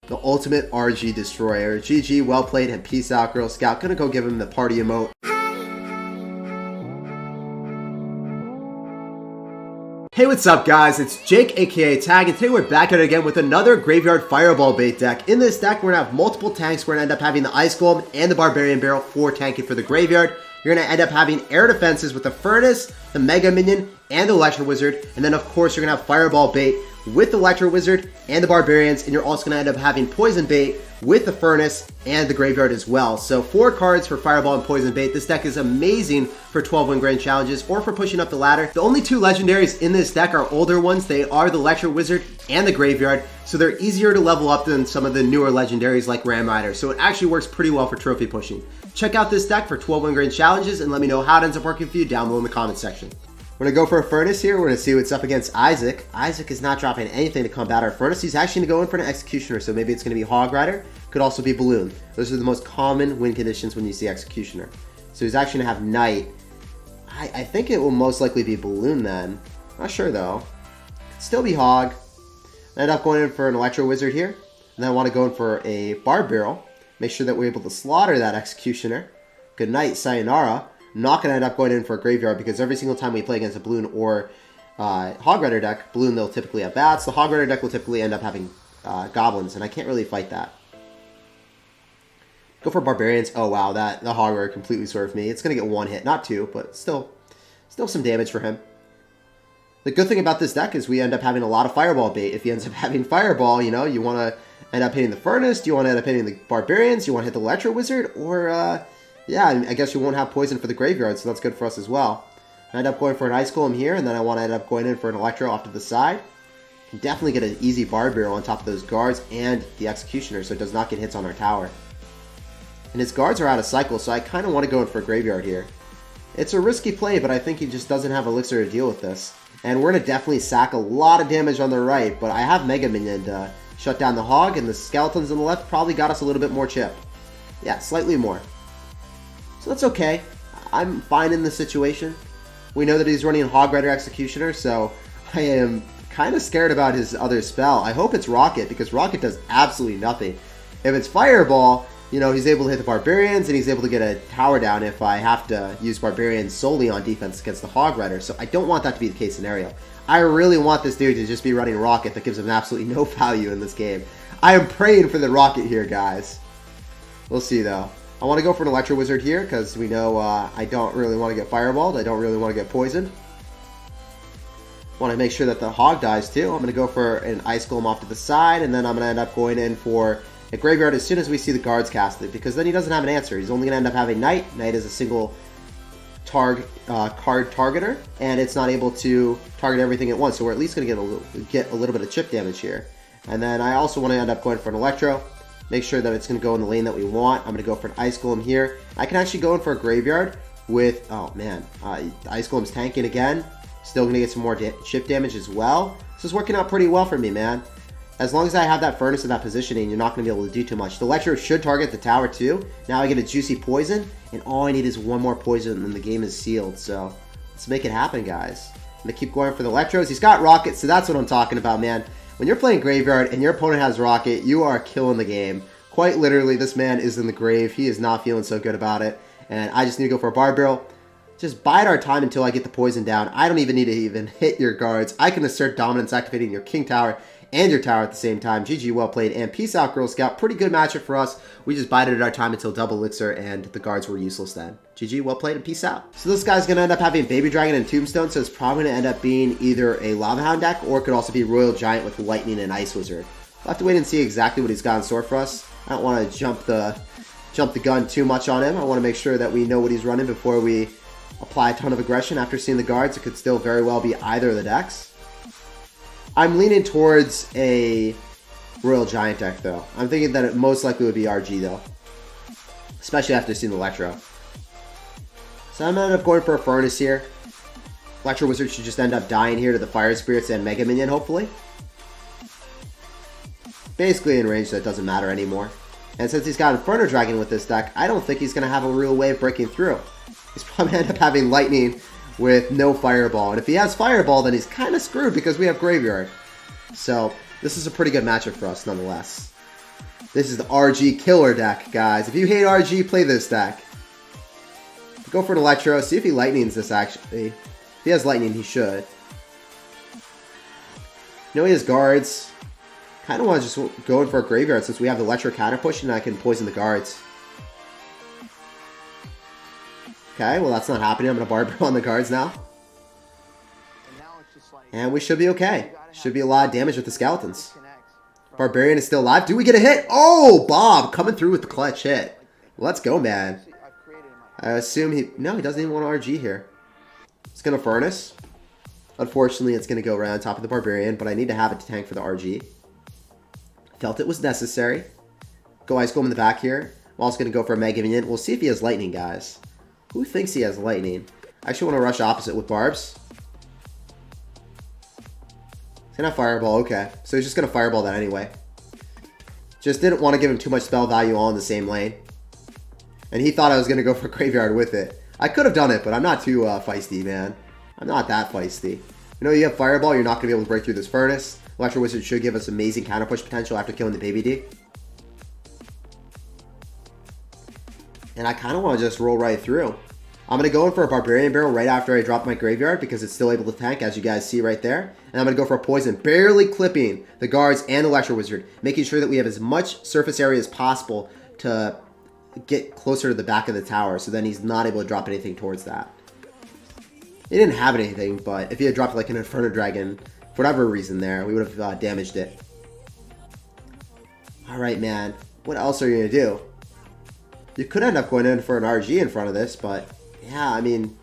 The ultimate RG destroyer. GG, well played, and peace out, Girl Scout. Gonna go give him the party emote. Hey, what's up, guys? It's Jake, aka Tag, and today we're back at it again with another Graveyard Fireball bait deck. In this deck, we're gonna have multiple tanks. We're gonna end up having the Ice Golem and the Barbarian Barrel for tanking for the Graveyard. You're gonna end up having air defenses with the Furnace, the Mega Minion, and the Electro Wizard. And then, of course, you're gonna have Fireball bait with the Electro Wizard and the Barbarians. And you're also gonna end up having Poison bait with the Furnace and the Graveyard as well. So 4 cards for Fireball and Poison bait. This deck is amazing for 12-win grand challenges or for pushing up the ladder. The only 2 legendaries in this deck are older ones. They are the Electro Wizard and the Graveyard, so they're easier to level up than some of the newer legendaries like Ram Rider. So it actually works pretty well for trophy pushing. Check out this deck for 12-win grand challenges and let me know how it ends up working for you down below in the comment section. We're going to go for a Furnace here. We're going to see what's up against Isaac. Isaac is not dropping anything to combat our Furnace. He's actually going to go in for an Executioner, so maybe it's going to be Hog Rider. Could also be Balloon. Those are the most common win conditions when you see Executioner. So he's actually going to have Knight. I think it will most likely be Balloon then. Not sure though. Could still be Hog. I end up going in for an Electro Wizard here. And then I want to go in for a Barb Barrel. Make sure that we're able to slaughter that Executioner. Good night, sayonara. I'm not going to end up going in for a Graveyard because every single time we play against a Balloon or Hog Rider deck, Balloon they'll typically have bats. The Hog Rider deck will typically end up having Goblins, and I can't really fight that. Go for Barbarians. Oh wow, the Hog Rider completely swerved me. It's going to get 1 hit, not 2, but still some damage for him. The good thing about this deck is we end up having a lot of Fireball bait. If he ends up having Fireball, you know, you want to end up hitting the Furnace, do you want to end up hitting the Barbarians, you want to hit the Electro Wizard, or yeah, I guess you won't have Poison for the Graveyard, so that's good for us as well. I end up going for an Ice Golem here, and then I want to end up going in for an Electro off to the side. Can definitely get an easy Barb Barrel on top of those guards and the Executioner, so it does not get hits on our tower. And his guards are out of cycle, so I kind of want to go in for a Graveyard here. It's a risky play, but I think he just doesn't have Elixir to deal with this. And we're going to definitely sack a lot of damage on the right, but I have Mega Minion to shut down the Hog, and the Skeletons on the left probably got us a little bit more chip. Yeah, slightly more. So that's okay. I'm fine in this situation. We know that he's running Hog Rider Executioner, so I am kind of scared about his other spell. I hope it's Rocket, because Rocket does absolutely nothing. If it's Fireball, you know, he's able to hit the Barbarians, and he's able to get a tower down if I have to use Barbarians solely on defense against the Hog Rider, so I don't want that to be the case scenario. I really want this dude to just be running Rocket that gives him absolutely no value in this game. I am praying for the Rocket here, guys. We'll see, though. I want to go for an Electro Wizard here, because we know I don't really want to get Fireballed. I don't really want to get Poisoned. Want to make sure that the Hog dies, too. I'm going to go for an Ice Golem off to the side, and then I'm going to end up going in for a Graveyard as soon as we see the guards casted, because then he doesn't have an answer. He's only going to end up having Knight. Knight is a single card targeter, and it's not able to target everything at once, so we're at least going to get a little bit of chip damage here. And then I also want to end up going for an Electro. Make sure that it's going to go in the lane that we want. I'm going to go for an Ice Golem here. I can actually go in for a Graveyard with, oh man, Ice Golem's tanking again. Still going to get some more chip damage as well. This is working out pretty well for me, man. As long as I have that Furnace in that positioning, you're not going to be able to do too much. The Electro should target the tower too. Now I get a juicy Poison, and all I need is 1 more Poison, and the game is sealed. So let's make it happen, guys. I'm going to keep going for the Electros. He's got Rocket, so that's what I'm talking about, man. When you're playing Graveyard and your opponent has Rocket, you are killing the game. Quite literally, this man is in the grave. He is not feeling so good about it. And I just need to go for a Barb Barrel. Just bide our time until I get the Poison down. I don't even need to even hit your guards. I can assert dominance activating your King Tower and your tower at the same time. GG, well played, and peace out, Girl Scout. Pretty good matchup for us. We just bided our time until double Elixir, and the guards were useless then. GG, well played, and peace out. So this guy's going to end up having Baby Dragon and Tombstone, so it's probably going to end up being either a Lava Hound deck, or it could also be Royal Giant with Lightning and Ice Wizard. We'll have to wait and see exactly what he's got in store for us. I don't want to jump the gun too much on him. I want to make sure that we know what he's running before we apply a ton of aggression. After seeing the guards, it could still very well be either of the decks. I'm leaning towards a Royal Giant deck, though. I'm thinking that it most likely would be RG, though. Especially after seeing the Electro. So I'm going to end up going for a Furnace here. Electro Wizard should just end up dying here to the Fire Spirits and Mega Minion, hopefully. Basically in range, that doesn't matter anymore. And since he's got Inferno Dragon with this deck, I don't think he's going to have a real way of breaking through. He's probably going to end up having Lightning with no Fireball. And if he has Fireball, then he's kind of screwed because we have Graveyard. So this is a pretty good matchup for us nonetheless. This is the RG killer deck, guys. If you hate RG, play this deck. Go for an electro. See if he lightnings this, actually. If he has lightning, he should. You know he has guards. Kind of want to just go in for a graveyard since we have the electro counter push and I can poison the guards. Okay, well that's not happening. I'm going to barbarian on the guards now. And we should be okay. Should be a lot of damage with the skeletons. Barbarian is still alive. Do we get a hit? Oh, Bob coming through with the clutch hit. Let's go, man. I assume he... No, he doesn't even want RG here. It's going to furnace. Unfortunately, it's going to go right on top of the Barbarian, but I need to have it to tank for the RG. Felt it was necessary. Go Ice Golem in the back here. I'm also going to go for a Mega Minion. We'll see if he has Lightning, guys. Who thinks he has Lightning? I actually want to rush opposite with Barbs. He's going to have Fireball. Okay. So he's just going to Fireball that anyway. Just didn't want to give him too much spell value all in the same lane. And he thought I was going to go for Graveyard with it. I could have done it, but I'm not too feisty, man. I'm not that feisty. You know, you have Fireball, you're not going to be able to break through this Furnace. Electro Wizard should give us amazing counter push potential after killing the Baby D. And I kind of want to just roll right through. I'm going to go in for a Barbarian Barrel right after I drop my Graveyard because it's still able to tank, as you guys see right there. And I'm going to go for a Poison, barely clipping the guards and Electro Wizard, making sure that we have as much surface area as possible to get closer to the back of the tower, so then he's not able to drop anything towards that. He didn't have anything, but if he had dropped like an Inferno Dragon, for whatever reason there, we would have damaged it. Alright, man. What else are you going to do? You could end up going in for an RG in front of this, but yeah, I mean,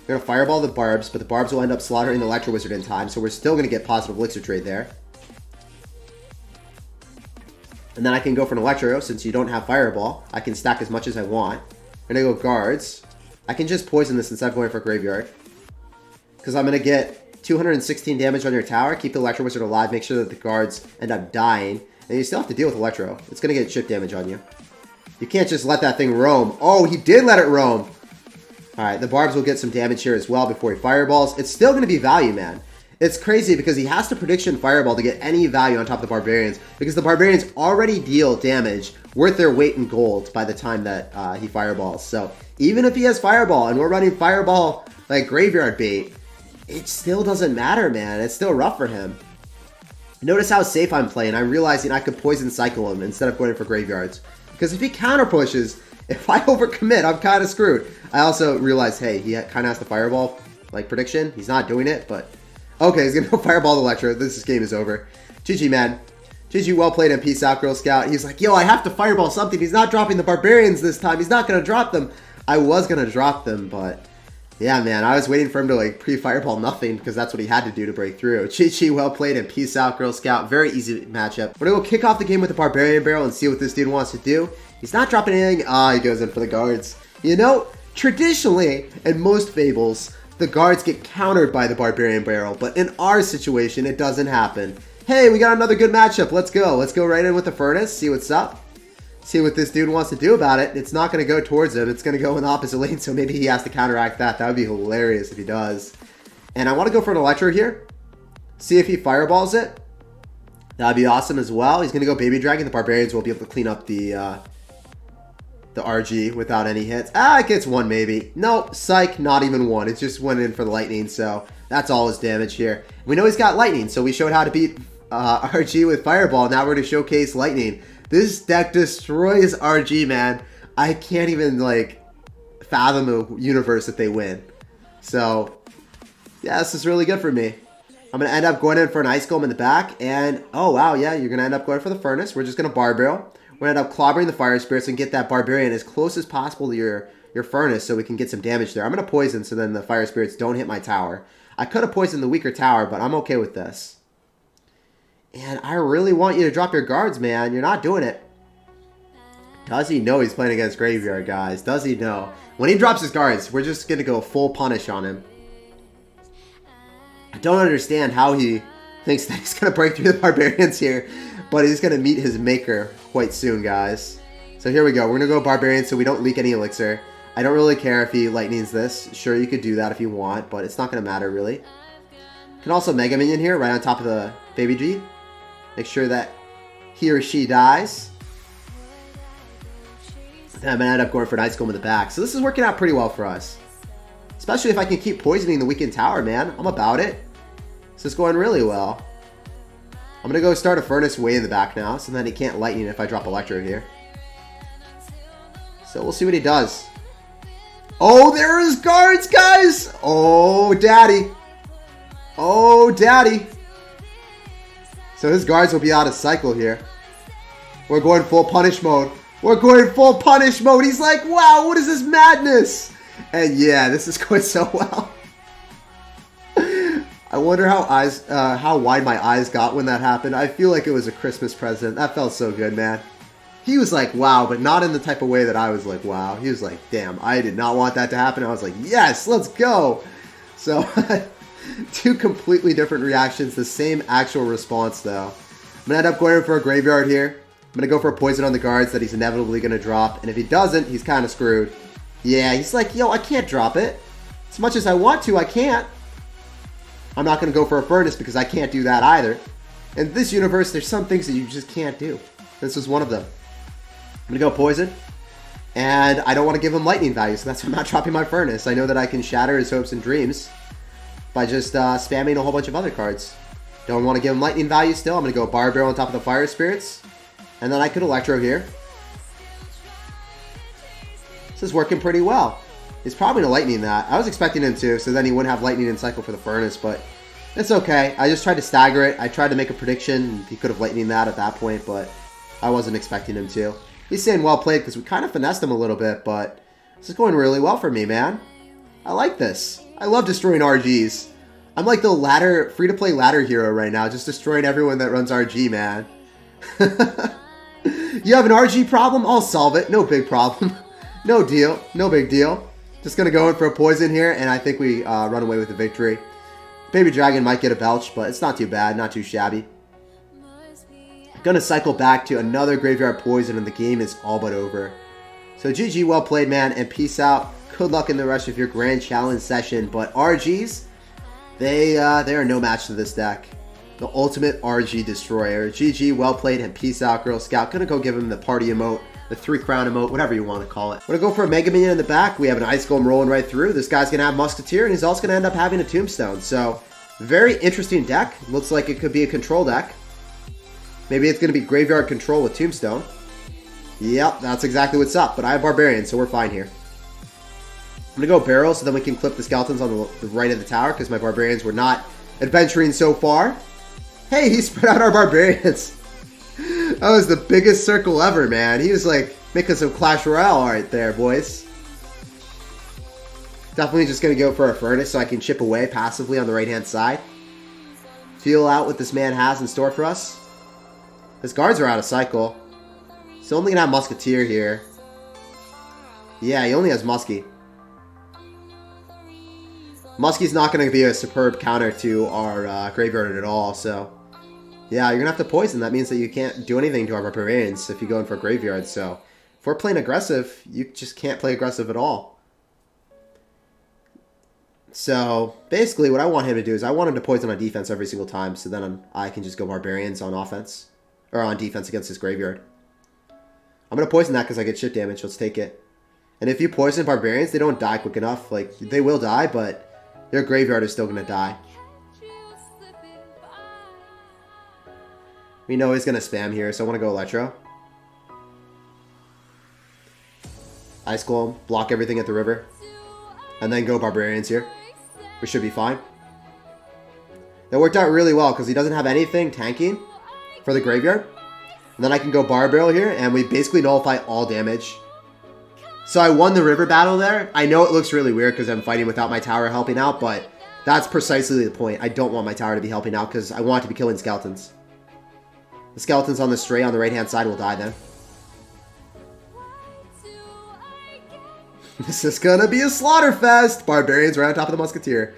you're going to Fireball the Barbs, but the Barbs will end up slaughtering the Electro Wizard in time, so we're still going to get positive Elixir trade there. And then I can go for an Electro, since you don't have Fireball. I can stack as much as I want. I'm going to go Guards. I can just poison this instead of going for Graveyard. Because I'm going to get 216 damage on your tower, keep the Electro Wizard alive, make sure that the Guards end up dying. And you still have to deal with Electro. It's going to get chip damage on you. You can't just let that thing roam. Oh, he did let it roam. Alright, the Barbs will get some damage here as well before he Fireballs. It's still going to be value, man. It's crazy because he has to prediction Fireball to get any value on top of the Barbarians, because the Barbarians already deal damage worth their weight in gold by the time that he Fireballs. So even if he has Fireball and we're running Fireball like Graveyard bait, it still doesn't matter, man. It's still rough for him. Notice how safe I'm playing. I'm realizing I could Poison Cycle him instead of going for Graveyards. Because if he counter pushes, if I overcommit, I'm kind of screwed. I also realized, hey, he kind of has the Fireball like prediction. He's not doing it, but... Okay, he's going to go Fireball the Electro. This game is over. GG, man. GG, well played and peace out, Girl Scout. He's like, yo, I have to Fireball something. He's not dropping the Barbarians this time. He's not going to drop them. I was going to drop them, but... Yeah, man, I was waiting for him to, like, pre-Fireball nothing because that's what he had to do to break through. GG, well played and peace out, Girl Scout. Very easy matchup. We're going to go kick off the game with the Barbarian Barrel and see what this dude wants to do. He's not dropping anything. Ah, he goes in for the guards. You know, traditionally, in most Fables... the guards get countered by the Barbarian Barrel, but in our situation, it doesn't happen. Hey, we got another good matchup. Let's go. Let's go right in with the Furnace, see what's up. See what this dude wants to do about it. It's not going to go towards him. It's going to go in the opposite lane, so maybe he has to counteract that. That would be hilarious if he does. And I want to go for an Electro here. See if he Fireballs it. That would be awesome as well. He's going to go Baby Dragon. The Barbarians will be able to clean up the RG without any hits. Ah, it gets one maybe. Nope, psych, not even one. It just went in for the Lightning, so that's all his damage here. We know he's got Lightning, so we showed how to beat RG with Fireball. Now we're going to showcase Lightning. This deck destroys RG, man. I can't even, like, fathom a universe if they win. So, yeah, this is really good for me. I'm going to end up going in for an Ice Golem in the back, and, oh, wow, yeah, you're going to end up going for the Furnace. We're just going to Bar Barrel. We're going to end up clobbering the Fire Spirits and get that Barbarian as close as possible to your Furnace so we can get some damage there. I'm going to Poison so then the Fire Spirits don't hit my tower. I could have poisoned the weaker tower, but I'm okay with this. And I really want you to drop your guards, man. You're not doing it. Does he know he's playing against Graveyard, guys? Does he know? When he drops his guards, we're just going to go full punish on him. I don't understand how he thinks that he's going to break through the Barbarians here. But he's going to meet his maker quite soon, guys. So here we go. We're going to go Barbarian so we don't leak any Elixir. I don't really care if he Lightnings this. Sure, you could do that if you want, but it's not going to matter, really. You can also Mega Minion here right on top of the Baby G. Make sure that he or she dies. And I'm going to end up going for an Ice Golem in the back. So this is working out pretty well for us. Especially if I can keep poisoning the weakened tower, man. I'm about it. This is going really well. I'm going to go start a Furnace way in the back now, so then he can't lightning if I drop Electro here. So we'll see what he does. Oh, there are his guards, guys! Oh, daddy. Oh, daddy. So his guards will be out of cycle here. We're going full punish mode. We're going full punish mode. He's like, wow, what is this madness? And yeah, this is going so well. I wonder how wide my eyes got when that happened. I feel like it was a Christmas present. That felt so good, man. He was like, wow, but not in the type of way that I was like, wow. He was like, damn, I did not want that to happen. I was like, yes, let's go. So, two completely different reactions. The same actual response, though. I'm going to end up going for a graveyard here. I'm going to go for a poison on the guards that he's inevitably going to drop. And if he doesn't, he's kind of screwed. Yeah, he's like, yo, I can't drop it. As much as I want to, I can't. I'm not going to go for a Furnace because I can't do that either. In this universe, there's some things that you just can't do. This was one of them. I'm going to go Poison. And I don't want to give him Lightning value, so that's why I'm not dropping my Furnace. I know that I can shatter his hopes and dreams by just spamming a whole bunch of other cards. Don't want to give him Lightning value still. I'm going to go Barbarian on top of the Fire Spirits. And then I could Electro here. This is working pretty well. He's probably going to Lightning that. I was expecting him to, so then he wouldn't have Lightning in cycle for the Furnace, but it's okay. I just tried to stagger it. I tried to make a prediction. He could have Lightning that at that point, but I wasn't expecting him to. He's saying well played because we kind of finessed him a little bit, but this is going really well for me, man. I like this. I love destroying RGs. I'm like the ladder, free-to-play ladder hero right now, just destroying everyone that runs RG, man. You have an RG problem? I'll solve it. No big problem. No deal. No big deal. Just going to go in for a poison here, and I think we run away with the victory. Baby Dragon might get a belch, but it's not too bad. Not too shabby. Going to cycle back to another graveyard poison, and the game is all but over. So GG, well played, man, and peace out. Good luck in the rest of your grand challenge session. But RGs, they are no match to this deck. The ultimate RG destroyer. GG, well played, and peace out, Girl Scout. Gonna go give him the party emote, the 3-crown emote, whatever you want to call it. We're gonna go for a Mega Minion in the back. We have an Ice Golem rolling right through. This guy's gonna have Musketeer, and he's also gonna end up having a Tombstone. So, very interesting deck. Looks like it could be a control deck. Maybe it's gonna be Graveyard Control with Tombstone. Yep, that's exactly what's up. But I have Barbarians, so we're fine here. I'm gonna go Barrel, so then we can clip the Skeletons on the right of the tower, because my Barbarians were not adventuring so far. Hey, he spread out our Barbarians. That was the biggest circle ever, man. He was like making some Clash Royale right there, boys. Definitely just going to go for a Furnace so I can chip away passively on the right-hand side. Feel out what this man has in store for us. His guards are out of cycle. He's only going to have Musketeer here. Yeah, he only has Muskie. Muskie's not going to be a superb counter to our Graveyard at all, so... Yeah, you're going to have to poison. That means that you can't do anything to our Barbarians if you go in for a Graveyard. So, if we're playing aggressive, you just can't play aggressive at all. So, basically what I want him to do is I want him to poison on defense every single time. So then I can just go Barbarians on offense. Or on defense against his Graveyard. I'm going to poison that because I get shit damage. Let's take it. And if you poison Barbarians, they don't die quick enough. Like, they will die, but their Graveyard is still going to die. We know he's going to spam here, so I want to go Electro. Ice Golem, block everything at the river. And then go Barbarians here. We should be fine. That worked out really well, because he doesn't have anything tanking for the Graveyard. And then I can go Barbarrel here, and we basically nullify all damage. So I won the river battle there. I know it looks really weird, because I'm fighting without my tower helping out, but that's precisely the point. I don't want my tower to be helping out, because I want it to be killing Skeletons. The Skeletons on the Stray on the right-hand side will die then. This is gonna be a slaughter fest! Barbarians right on top of the Musketeer.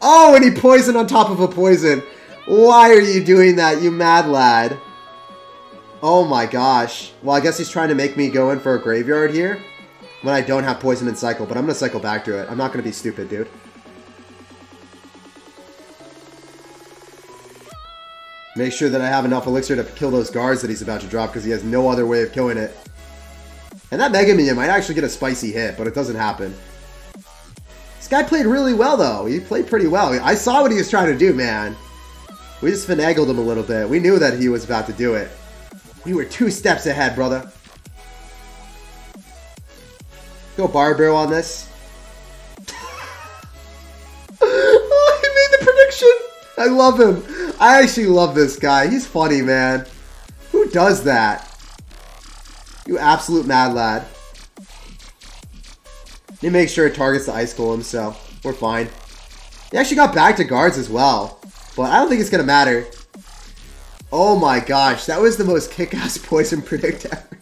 Oh, and he poisoned on top of a poison! Why are you doing that, you mad lad? Oh my gosh. Well, I guess he's trying to make me go in for a Graveyard here when I don't have poison in cycle, but I'm gonna cycle back to it. I'm not gonna be stupid, dude. Make sure that I have enough elixir to kill those guards that he's about to drop, because he has no other way of killing it. And that Mega Minion might actually get a spicy hit, but it doesn't happen. This guy played really well, though. He played pretty well. I saw what he was trying to do, man. We just finagled him a little bit. We knew that he was about to do it. We were 2 steps ahead, brother. Go Barbaro on this. Oh, he made the prediction. I love him. I actually love this guy. He's funny, man. Who does that? You absolute mad lad. He makes sure it targets the Ice Golem, so we're fine. He actually got back to guards as well, but I don't think it's going to matter. Oh my gosh, that was the most kick-ass poison predict ever.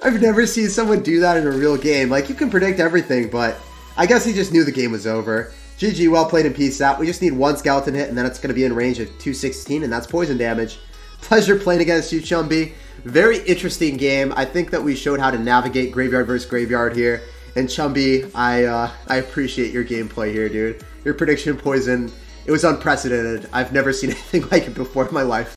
I've never seen someone do that in a real game. Like, you can predict everything, but I guess he just knew the game was over. GG, well played and peace out. We just need 1 skeleton hit, and then it's going to be in range of 216, and that's poison damage. Pleasure playing against you, Chumby. Very interesting game. I think that we showed how to navigate graveyard versus graveyard here. And Chumby, I appreciate your gameplay here, dude. Your prediction poison, it was unprecedented. I've never seen anything like it before in my life.